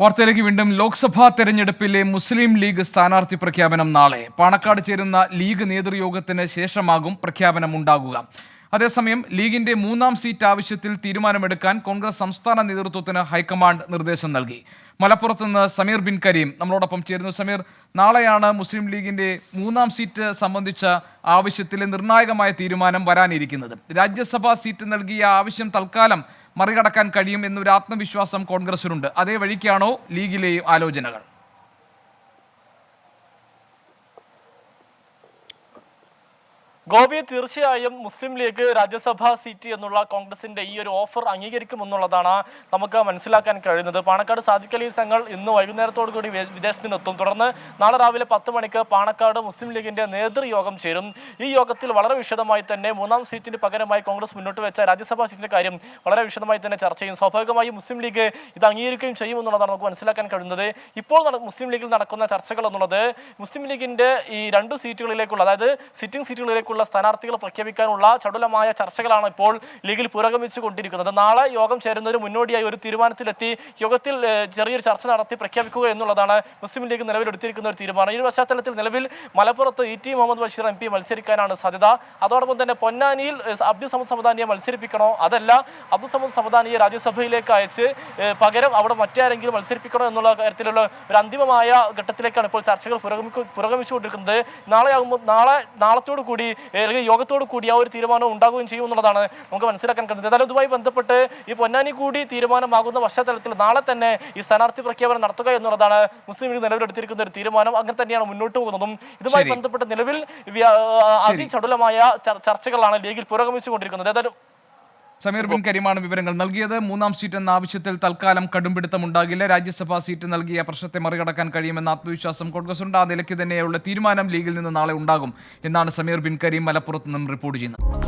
വാർത്തയിലേക്ക് വീണ്ടും. ലോക്സഭാ തെരഞ്ഞെടുപ്പിലെ മുസ്ലിം ലീഗ് സ്ഥാനാർത്ഥി പ്രഖ്യാപനം നാളെ. പാണക്കാട് ചേരുന്ന ലീഗ് നേതൃയോഗത്തിന് ശേഷമാകും പ്രഖ്യാപനം ഉണ്ടാകുക. അതേസമയം ലീഗിന്റെ 3-ാം സീറ്റ് ആവശ്യത്തിൽ തീരുമാനമെടുക്കാൻ കോൺഗ്രസ് സംസ്ഥാന നേതൃത്വത്തിന് ഹൈക്കമാൻഡ് നിർദ്ദേശം നൽകി. മലപ്പുറത്ത് നിന്ന് സമീർ ബിൻ കരീം നമ്മളോടൊപ്പം ചേരുന്നു. സമീർ, നാളെയാണ് മുസ്ലിം ലീഗിന്റെ 3-ാം സീറ്റ് സംബന്ധിച്ച ആവശ്യത്തിലെ നിർണായകമായ തീരുമാനം വരാനിരിക്കുന്നത്. രാജ്യസഭാ സീറ്റ് നൽകിയ ആവശ്യം തൽക്കാലം മറികടക്കാൻ കഴിയും എന്നൊരു ആത്മവിശ്വാസം കോൺഗ്രസിനുണ്ട്. അതേ വഴിക്കാണോ ലീഗിലെ ആലോചനകൾ? ഗോപി, തീർച്ചയായും മുസ്ലിം ലീഗ് രാജ്യസഭാ സീറ്റ് എന്നുള്ള കോൺഗ്രസിന്റെ ഈ ഒരു ഓഫർ അംഗീകരിക്കുമെന്നുള്ളതാണ് നമുക്ക് മനസ്സിലാക്കാൻ കഴിയുന്നത്. പാണക്കാട് സാദിഖ് അലി തങ്ങൾ ഇന്ന് വൈകുന്നേരത്തോടു കൂടി വിദേശത്ത് നിന്നെത്തും. തുടർന്ന് നാളെ രാവിലെ 10 മണിക്ക് പാണക്കാട് മുസ്ലിം ലീഗിന്റെ നേതൃയോഗം ചേരും. ഈ യോഗത്തിൽ വളരെ വിശദമായി തന്നെ 3-ാം സീറ്റിന് പകരമായി കോൺഗ്രസ് മുന്നോട്ട് വെച്ച രാജ്യസഭാ സീറ്റിന്റെ കാര്യം വളരെ വിശദമായി തന്നെ ചർച്ച ചെയ്യും. സ്വാഭാവികമായും മുസ്ലിം ലീഗ് ഇത് അംഗീകരിക്കുകയും ചെയ്യുമെന്നുള്ളതാണ് നമുക്ക് മനസ്സിലാക്കാൻ കഴിയുന്നത്. ഇപ്പോൾ മുസ്ലിം ലീഗിൽ നടക്കുന്ന ചർച്ചകൾ എന്നുള്ളത് മുസ്ലിം ലീഗിന്റെ ഈ 2 സീറ്റുകളിലേക്കുള്ള, അതായത് സിറ്റിംഗ് സീറ്റുകളിലേക്കുള്ള സ്ഥാനാർത്ഥികൾ പ്രഖ്യാപിക്കാനുള്ള ചടുലമായ ചർച്ചകളാണ് ഇപ്പോൾ ലീഗിൽ പുരോഗമിച്ചു കൊണ്ടിരിക്കുന്നത്. നാളെ യോഗം ചേരുന്നതിന് മുന്നോടിയായി ഒരു തീരുമാനത്തിലെത്തി യോഗത്തിൽ ചെറിയൊരു ചർച്ച നടത്തി പ്രഖ്യാപിക്കുക എന്നുള്ളതാണ് മുസ്ലിം ലീഗ് നിലവിലെടുത്തിരിക്കുന്ന ഒരു തീരുമാനം. ഈ പശ്ചാത്തലത്തിൽ നിലവിൽ മലപ്പുറത്ത് ET മുഹമ്മദ് ബഷീർ MP മത്സരിക്കാനാണ് സാധ്യത. അതോടൊപ്പം തന്നെ പൊന്നാനിയിൽ അബ്ദുൽ സമദ് സമദാനിയെ മത്സരിപ്പിക്കണോ, അതല്ല അബ്ദുൽ സമദ് സമദാനിയെ രാജ്യസഭയിലേക്ക് അയച്ച് പകരം അവിടെ മറ്റാരെങ്കിലും മത്സരിപ്പിക്കണോ എന്നുള്ള കാര്യത്തിലുള്ള ഒരു അന്തിമമായ ഘട്ടത്തിലേക്കാണ് ഇപ്പോൾ ചർച്ചകൾ പുരോഗമിച്ചുകൊണ്ടിരിക്കുന്നത്. നാളത്തോടു കൂടി അല്ലെങ്കിൽ യോഗത്തോടു കൂടി ആ ഒരു തീരുമാനം ഉണ്ടാകുകയും ചെയ്യുമെന്നുള്ളതാണ് നമുക്ക് മനസ്സിലാക്കാൻ കഴിയുന്നത്. ഏതായാലും ഇതുമായി ബന്ധപ്പെട്ട് ഈ പൊന്നാനി കൂടി തീരുമാനമാകുന്ന പശ്ചാത്തലത്തിൽ നാളെ തന്നെ ഈ സ്ഥാനാർത്ഥി പ്രഖ്യാപനം നടത്തുക എന്നുള്ളതാണ് മുസ്ലിം ലീഗ് നിലവിലെടുത്തിരിക്കുന്ന ഒരു തീരുമാനം. അങ്ങനെ തന്നെയാണ് മുന്നോട്ട് പോകുന്നതും. ഇതുമായി ബന്ധപ്പെട്ട് നിലവിൽ അതിചടുലമായ ചർച്ചകളാണ് ലീഗിൽ പുരോഗമിച്ചുകൊണ്ടിരിക്കുന്നത്. ഏതായാലും സമീർ ബിൻ കരീമാണ് വിവരങ്ങൾ നൽകിയത്. 3-ാം സീറ്റ് എന്ന ആവശ്യത്തിൽ തൽക്കാലം കടുംപിടുത്തമുണ്ടാകില്ല. രാജ്യസഭാ സീറ്റ് നൽകിയ പ്രശ്നത്തെ മറികടക്കാൻ കഴിയുമെന്ന ആത്മവിശ്വാസം കോൺഗ്രസുണ്ട്. ആ നിലയ്ക്ക് തന്നെയുള്ള തീരുമാനം ലീഗിൽ നിന്ന് നാളെ ഉണ്ടാകും എന്നാണ് സമീർ ബിൻ കരീം മലപ്പുറത്ത് നിന്നും റിപ്പോർട്ട് ചെയ്യുന്നത്.